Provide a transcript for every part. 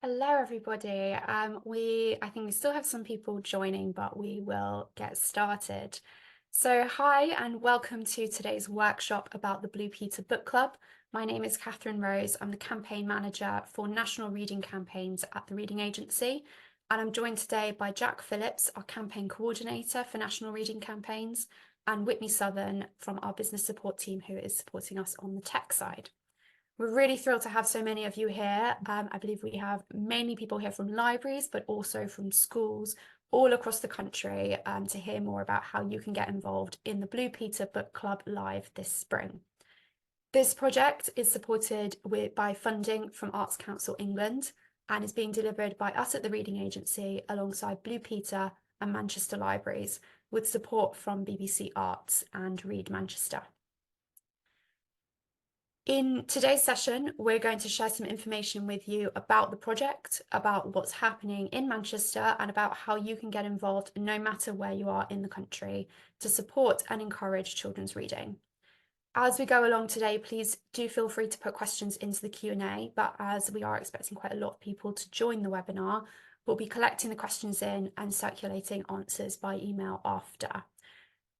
Hello, everybody. I think we still have some people joining, but we will get started. So, hi, and welcome to today's workshop about the Blue Peter Book Club. My name is Catherine Rose. I'm the campaign manager for national reading campaigns at the Reading Agency, and I'm joined today by Jack Phillips, our campaign coordinator for national reading campaigns, and Whitney Southern from our business support team, who is supporting us on the tech side. We're really thrilled to have so many of you here. I believe we have mainly people here from libraries, but also from schools all across the country to hear more about how you can get involved in the Blue Peter Book Club live this spring. This project is supported by funding from Arts Council England and is being delivered by us at the Reading Agency alongside Blue Peter and Manchester Libraries, with support from BBC Arts and Read Manchester. In today's session, we're going to share some information with you about the project, about what's happening in Manchester, and about how you can get involved no matter where you are in the country to support and encourage children's reading. As we go along today, please do feel free to put questions into the Q&A, but as we are expecting quite a lot of people to join the webinar, we'll be collecting the questions in and circulating answers by email after.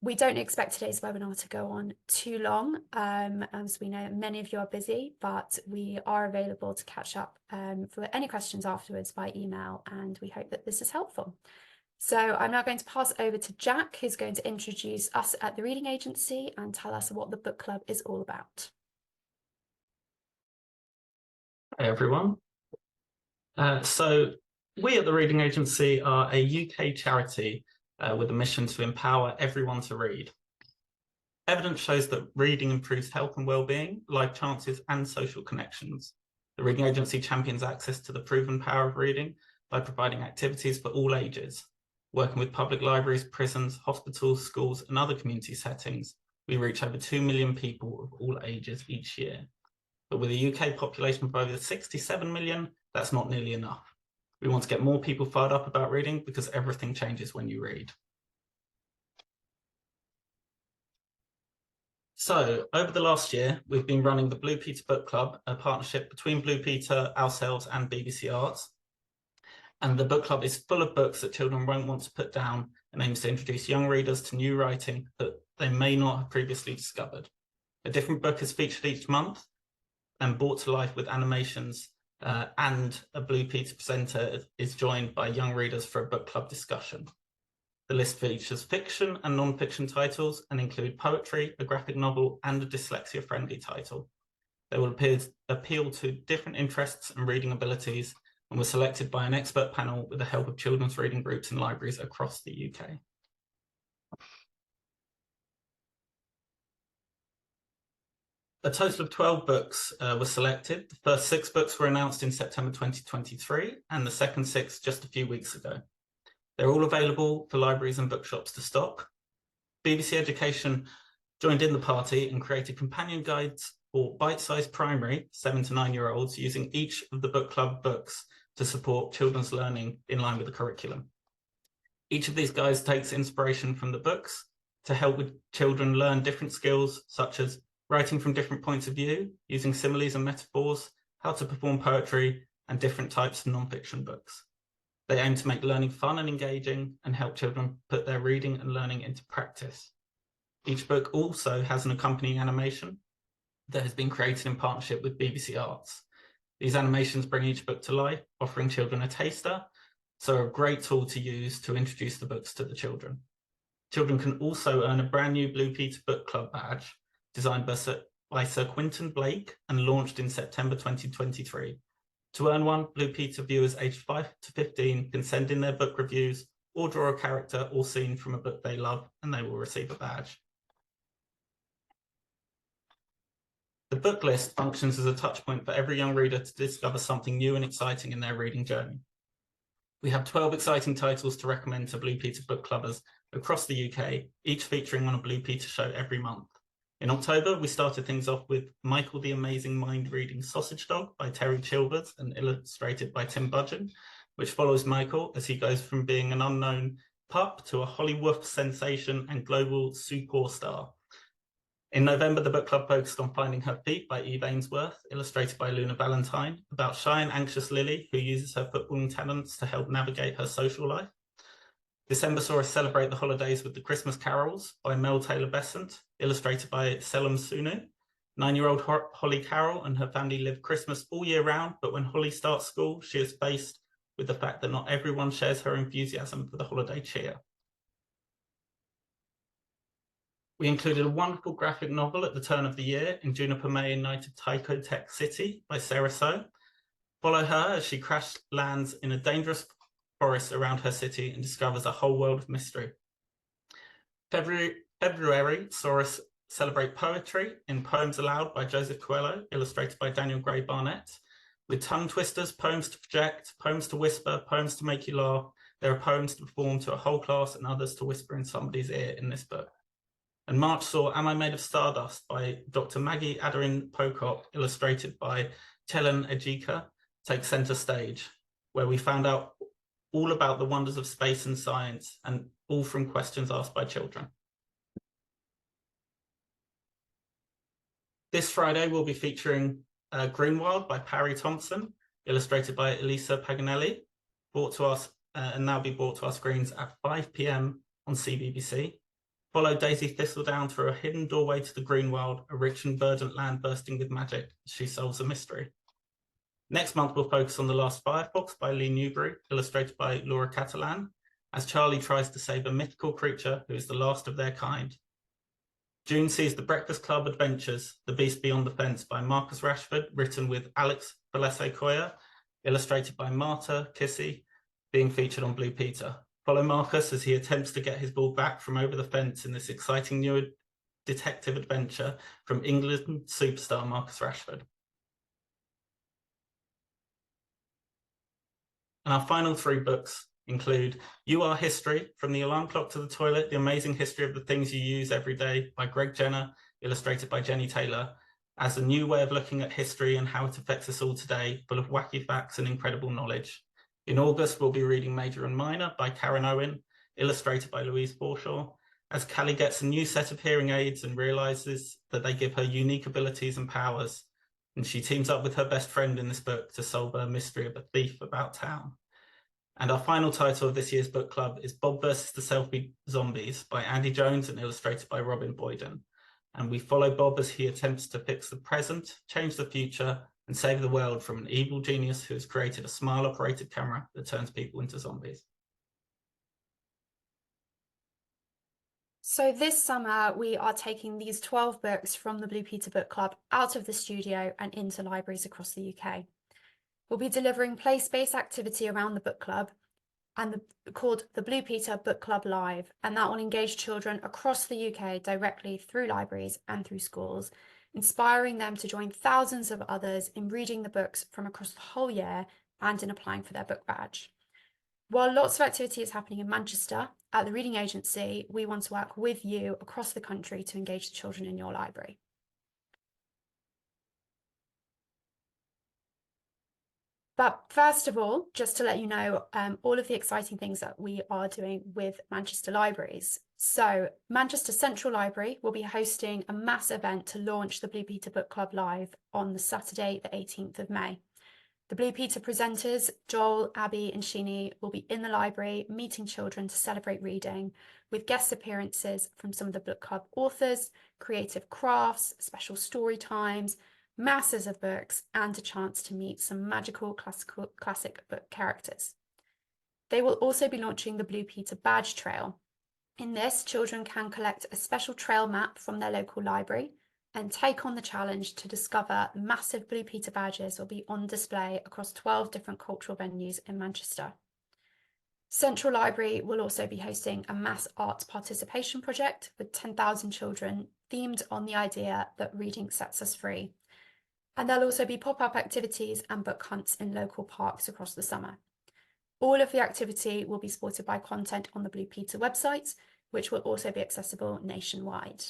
We don't expect today's webinar to go on too long, as we know many of you are busy, but we are available to catch up for any questions afterwards by email, and we hope that this is helpful. So I'm now going to pass over to Jack, who's going to introduce us at the Reading Agency and tell us what the book club is all about. Hi everyone. So we at the Reading Agency are a UK charity with a mission to empower everyone to read. Evidence shows that reading improves health and well-being, life chances and social connections. The Reading Agency champions access to the proven power of reading by providing activities for all ages. Working with public libraries, prisons, hospitals, schools and other community settings, we reach over 2 million people of all ages each year. But with a UK population of over 67 million, that's not nearly enough. We want to get more people fired up about reading because everything changes when you read. So over the last year, we've been running the Blue Peter Book Club, a partnership between Blue Peter, ourselves and BBC Arts. And the book club is full of books that children won't want to put down and aims to introduce young readers to new writing that they may not have previously discovered. A different book is featured each month and brought to life with animations, and a Blue Peter presenter is joined by young readers for a book club discussion. The list features fiction and non-fiction titles and include poetry, a graphic novel, and a dyslexia-friendly title. They will appeal to different interests and reading abilities and were selected by an expert panel with the help of children's reading groups and libraries across the UK. A total of 12 books were selected. The first 6 books were announced in September 2023, and the second 6 just a few weeks ago. They're all available for libraries and bookshops to stock. BBC Education joined in the party and created companion guides for bite-sized primary 7 to 9-year-olds using each of the book club books to support children's learning in line with the curriculum. Each of these guides takes inspiration from the books to help with children learn different skills such as writing from different points of view, using similes and metaphors, how to perform poetry, and different types of non-fiction books. They aim to make learning fun and engaging and help children put their reading and learning into practice. Each book also has an accompanying animation that has been created in partnership with BBC Arts. These animations bring each book to life, offering children a taster, so a great tool to use to introduce the books to the children. Children can also earn a brand new Blue Peter Book Club badge designed by Sir Quinton Blake and launched in September 2023. To earn one, Blue Peter viewers aged 5 to 15 can send in their book reviews or draw a character or scene from a book they love, and they will receive a badge. The book list functions as a touch point for every young reader to discover something new and exciting in their reading journey. We have 12 exciting titles to recommend to Blue Peter book clubbers across the UK, each featuring on a Blue Peter show every month. In October, we started things off with Michael the Amazing Mind-Reading Sausage Dog by Terry Chilvers and illustrated by Tim Budgeon, which follows Michael as he goes from being an unknown pup to a Hollywood sensation and global superstar. In November, the book club focused on Finding Her Feet by Eve Ainsworth, illustrated by Luna Valentine, about shy and anxious Lily, who uses her footballing talents to help navigate her social life. December saw us celebrate the holidays with The Christmas Carols by Mel Taylor Besant, illustrated by Selim Sunu. 9-year-old Holly Carroll and her family live Christmas all year round, but when Holly starts school, she is faced with the fact that not everyone shares her enthusiasm for the holiday cheer. We included a wonderful graphic novel at the turn of the year in Juniper May United Taiko Tech City by Sarah So. Follow her as she crash lands in a dangerous forest around her city and discovers a whole world of mystery. February saw us celebrate poetry in Poems Aloud by Joseph Coelho, illustrated by Daniel Gray Barnett. With tongue twisters, poems to project, poems to whisper, poems to make you laugh, there are poems to perform to a whole class and others to whisper in somebody's ear in this book. And March saw Am I Made of Stardust by Dr. Maggie Adarin Pocock, illustrated by Chelen Ejika, take center stage, where we found out all about the wonders of space and science, and all from questions asked by children. This Friday, we'll be featuring Greenwild by Parry Thompson, illustrated by Elisa Paganelli, brought to us and now be brought to our screens at 5 p.m. on CBBC. Follow Daisy Thistledown through a hidden doorway to the Greenwild, a rich and verdant land bursting with magic as she solves a mystery. Next month, we'll focus on The Last Firefox by Lee Newbury, illustrated by Laura Catalan, as Charlie tries to save a mythical creature who is the last of their kind. June sees The Breakfast Club Adventures, The Beast Beyond the Fence by Marcus Rashford, written with Alex Valese-Coya, illustrated by Marta Kissy, being featured on Blue Peter. Follow Marcus as he attempts to get his ball back from over the fence in this exciting new detective adventure from England superstar Marcus Rashford. And our final 3 books include You Are History, From the Alarm Clock to the Toilet, The Amazing History of the Things You Use Every Day by Greg Jenner, illustrated by Jenny Taylor, as a new way of looking at history and how it affects us all today, full of wacky facts and incredible knowledge. In August, we'll be reading Major and Minor by Karen Owen, illustrated by Louise Forshaw, as Callie gets a new set of hearing aids and realizes that they give her unique abilities and powers, and she teams up with her best friend in this book to solve a mystery of a thief about town. And our final title of this year's book club is Bob vs. the Selfie Zombies by Andy Jones and illustrated by Robin Boyden. And we follow Bob as he attempts to fix the present, change the future, and save the world from an evil genius who has created a smile-operated camera that turns people into zombies. So this summer, we are taking these 12 books from the Blue Peter Book Club out of the studio and into libraries across the UK. We'll be delivering place-based activity around the book club and called the Blue Peter Book Club Live, and that will engage children across the UK directly through libraries and through schools, inspiring them to join thousands of others in reading the books from across the whole year and in applying for their book badge. While lots of activity is happening in Manchester, at the Reading Agency, we want to work with you across the country to engage the children in your library. But first of all, just to let you know all of the exciting things that we are doing with Manchester Libraries. So Manchester Central Library will be hosting a mass event to launch the Blue Peter Book Club Live on the Saturday, the 18th of May. The Blue Peter presenters, Joel, Abby and Sheeny, will be in the library meeting children to celebrate reading, with guest appearances from some of the book club authors, creative crafts, special story times, masses of books, and a chance to meet some magical classic book characters. They will also be launching the Blue Peter Badge Trail. In this, children can collect a special trail map from their local library and take on the challenge to discover the massive Blue Peter badges will be on display across 12 different cultural venues in Manchester. Central Library will also be hosting a mass arts participation project with 10,000 children themed on the idea that reading sets us free. And there'll also be pop-up activities and book hunts in local parks across the summer. All of the activity will be supported by content on the Blue Peter website, which will also be accessible nationwide.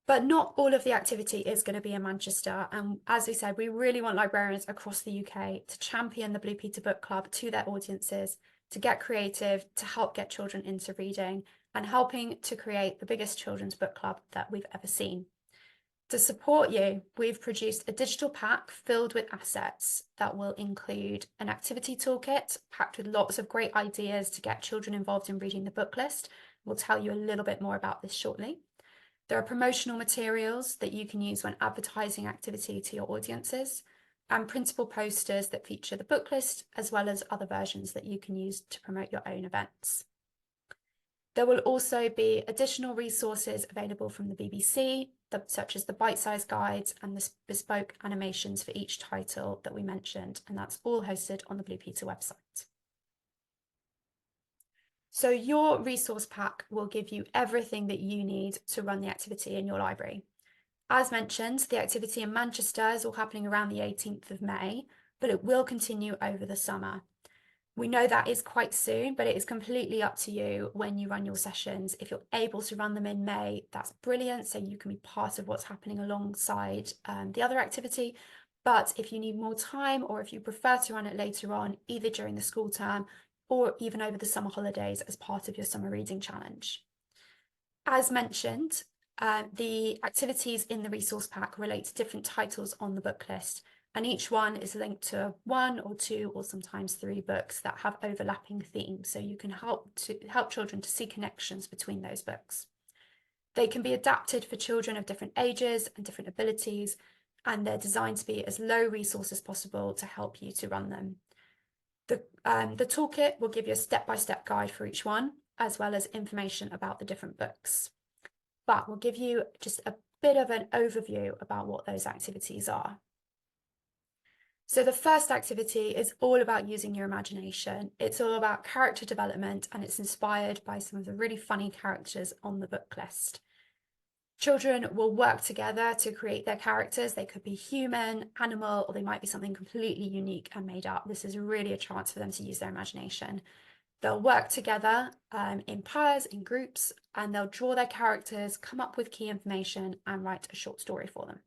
But not all of the activity is going to be in Manchester. And as we said, we really want librarians across the UK to champion the Blue Peter Book Club to their audiences, to get creative, to help get children into reading, and helping to create the biggest children's book club that we've ever seen. To support you, we've produced a digital pack filled with assets that will include an activity toolkit packed with lots of great ideas to get children involved in reading the book list. We'll tell you a little bit more about this shortly. There are promotional materials that you can use when advertising activity to your audiences, and printable posters that feature the book list, as well as other versions that you can use to promote your own events. There will also be additional resources available from the BBC, such as the bite-sized guides and the bespoke animations for each title that we mentioned, and that's all hosted on the Blue Peter website. So your resource pack will give you everything that you need to run the activity in your library. As mentioned, the activity in Manchester is all happening around the 18th of May, but it will continue over the summer. We know that is quite soon, but it is completely up to you when you run your sessions. If you're able to run them in May, that's brilliant. So you can be part of what's happening alongside the other activity. But if you need more time, or if you prefer to run it later on, either during the school term or even over the summer holidays as part of your summer reading challenge. As mentioned, the activities in the resource pack relate to different titles on the book list, and each one is linked to 1 or 2 or sometimes 3 books that have overlapping themes, so you can help children to see connections between those books. They can be adapted for children of different ages and different abilities, and they're designed to be as low resource as possible to help you to run them. The toolkit will give you a step-by-step guide for each one, as well as information about the different books. But we'll give you just a bit of an overview about what those activities are. So the first activity is all about using your imagination. It's all about character development, and it's inspired by some of the really funny characters on the book list. Children will work together to create their characters. They could be human, animal, or they might be something completely unique and made up. This is really a chance for them to use their imagination. They'll work together in pairs, in groups, and they'll draw their characters, come up with key information, and write a short story for them.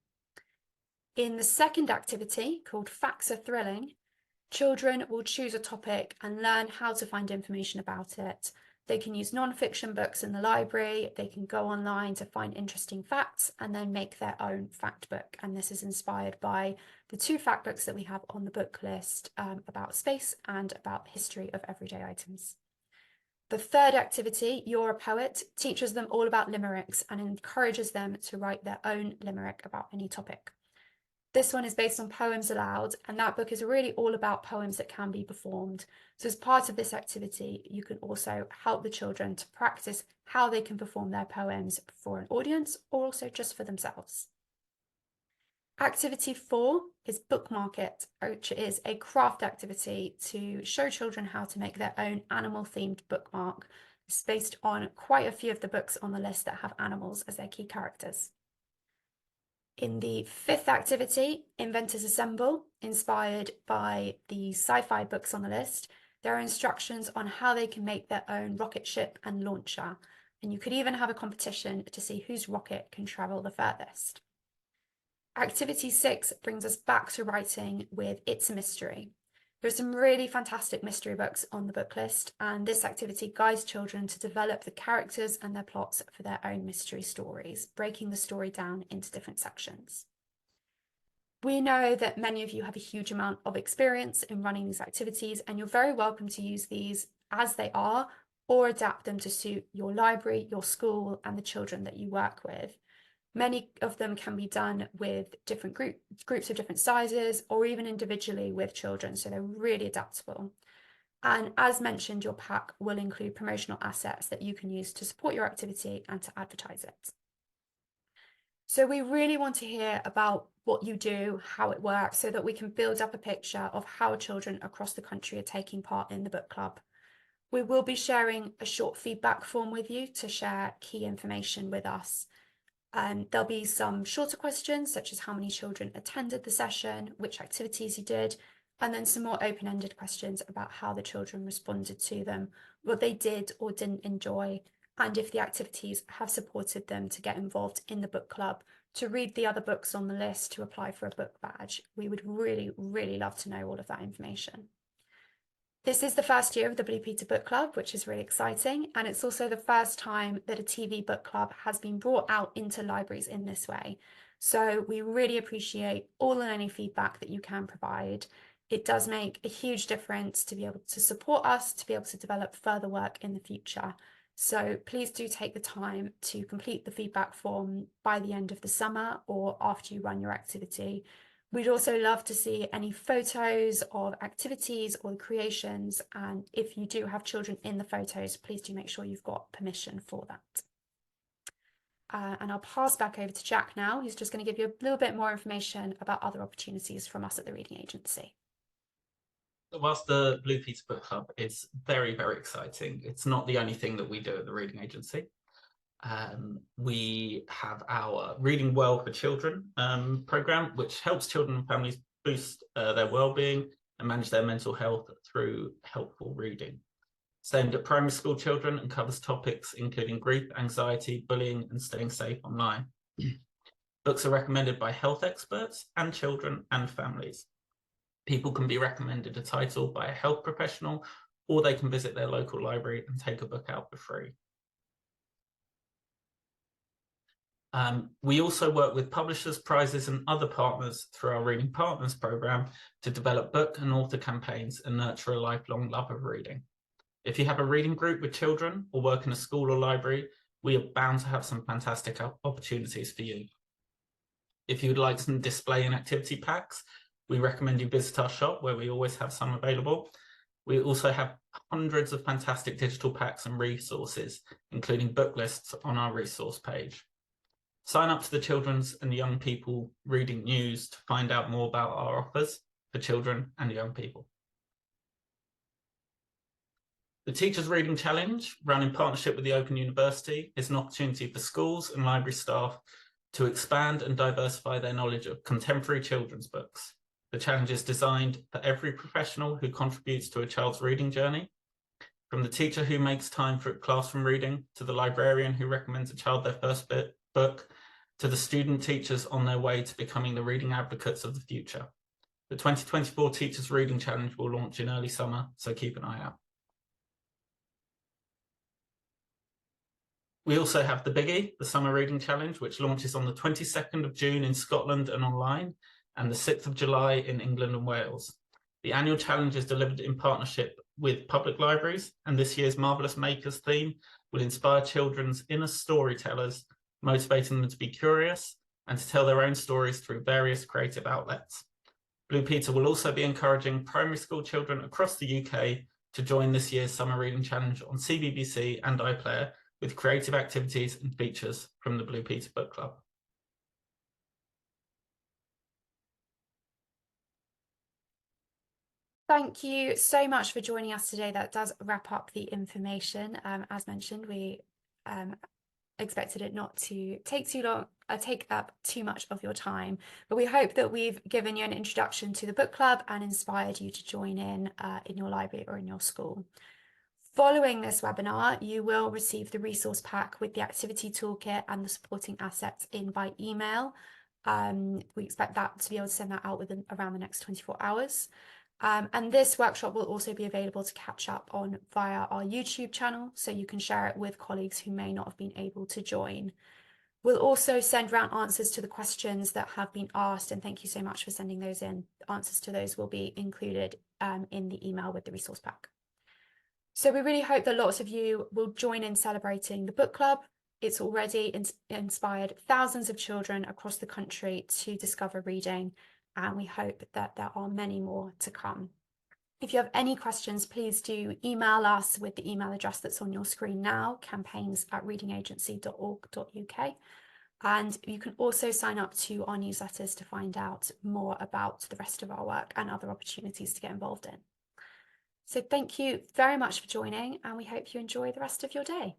In the second activity, called Facts Are Thrilling, children will choose a topic and learn how to find information about it. They can use non-fiction books in the library, they can go online to find interesting facts, and then make their own fact book. And this is inspired by the 2 fact books that we have on the book list about space and about history of everyday items. The third activity, You're a Poet, teaches them all about limericks and encourages them to write their own limerick about any topic. This one is based on Poems Aloud, and that book is really all about poems that can be performed. So as part of this activity, you can also help the children to practice how they can perform their poems for an audience or also just for themselves. Activity 4 is Bookmark It, which is a craft activity to show children how to make their own animal-themed bookmark. It's based on quite a few of the books on the list that have animals as their key characters. In the 5th activity, Inventors Assemble, inspired by the sci-fi books on the list, there are instructions on how they can make their own rocket ship and launcher, and you could even have a competition to see whose rocket can travel the furthest. Activity 6 brings us back to writing with It's a Mystery. There are some really fantastic mystery books on the book list, and this activity guides children to develop the characters and their plots for their own mystery stories, breaking the story down into different sections. We know that many of you have a huge amount of experience in running these activities, and you're very welcome to use these as they are or adapt them to suit your library, your school, and the children that you work with. Many of them can be done with different groups of different sizes, or even individually with children, so they're really adaptable. And as mentioned, your pack will include promotional assets that you can use to support your activity and to advertise it. So we really want to hear about what you do, how it works, so that we can build up a picture of how children across the country are taking part in the book club. We will be sharing a short feedback form with you to share key information with us. There'll be some shorter questions, such as how many children attended the session, which activities you did, and then some more open-ended questions about how the children responded to them, what they did or didn't enjoy, and if the activities have supported them to get involved in the book club, to read the other books on the list, to apply for a book badge. We would really, really love to know all of that information. This is the first year of the Blue Peter Book Club, which is really exciting. And it's also the first time that a TV book club has been brought out into libraries in this way. So we really appreciate all and any feedback that you can provide. It does make a huge difference to be able to support us, to be able to develop further work in the future. So please do take the time to complete the feedback form by the end of the summer or after you run your activity. We'd also love to see any photos of activities or the creations. And if you do have children in the photos, please do make sure you've got permission for that. And I'll pass back over to Jack now, who's just going to give you a little bit more information about other opportunities from us at the Reading Agency. Whilst the Blue Peter Book Club is very, very exciting, it's not the only thing that we do at the Reading Agency. We have our Reading Well for Children programme, which helps children and families boost their well-being and manage their mental health through helpful reading. It's aimed at primary school children and covers topics including grief, anxiety, bullying, and staying safe online. Books are recommended by health experts and children and families. People can be recommended a title by a health professional, or they can visit their local library and take a book out for free. We also work with publishers, prizes, and other partners through our Reading Partners programme to develop book and author campaigns and nurture a lifelong love of reading. If you have a reading group with children or work in a school or library, we are bound to have some fantastic opportunities for you. If you would like some display and activity packs, we recommend you visit our shop where we always have some available. We also have hundreds of fantastic digital packs and resources, including book lists on our resource page. Sign up to the Children's and Young People Reading News to find out more about our offers for children and young people. The Teachers Reading Challenge, run in partnership with the Open University, is an opportunity for schools and library staff to expand and diversify their knowledge of contemporary children's books. The challenge is designed for every professional who contributes to a child's reading journey, from the teacher who makes time for classroom reading, to the librarian who recommends a child their first book, to the student teachers on their way to becoming the reading advocates of the future. The 2024 Teachers Reading Challenge will launch in early summer, so keep an eye out. We also have the biggie, the Summer Reading Challenge, which launches on the 22nd of June in Scotland and online, and the 6th of July in England and Wales. The annual challenge is delivered in partnership with public libraries, and this year's Marvellous Makers theme will inspire children's inner storytellers, motivating them to be curious and to tell their own stories through various creative outlets. Blue Peter will also be encouraging primary school children across the UK to join this year's Summer Reading Challenge on CBBC and iPlayer with creative activities and features from the Blue Peter Book Club. Thank you so much for joining us today. That does wrap up the information. As mentioned, we expected it not to take too long, take up too much of your time, but we hope that we've given you an introduction to the book club and inspired you to join in your library or in your school. Following this webinar, you will receive the resource pack with the activity toolkit and the supporting assets in by email. We expect that to be able to send that out within around the next 24 hours. And this workshop will also be available to catch up on via our YouTube channel, so you can share it with colleagues who may not have been able to join. We'll also send around answers to the questions that have been asked, and thank you so much for sending those in. Answers to those will be included in the email with the resource pack. So we really hope that lots of you will join in celebrating the book club. It's already inspired thousands of children across the country to discover reading, and we hope that there are many more to come. If you have any questions, please do email us with the email address that's on your screen now, campaigns@readingagency.org.uk. And you can also sign up to our newsletters to find out more about the rest of our work and other opportunities to get involved in. So thank you very much for joining, and we hope you enjoy the rest of your day.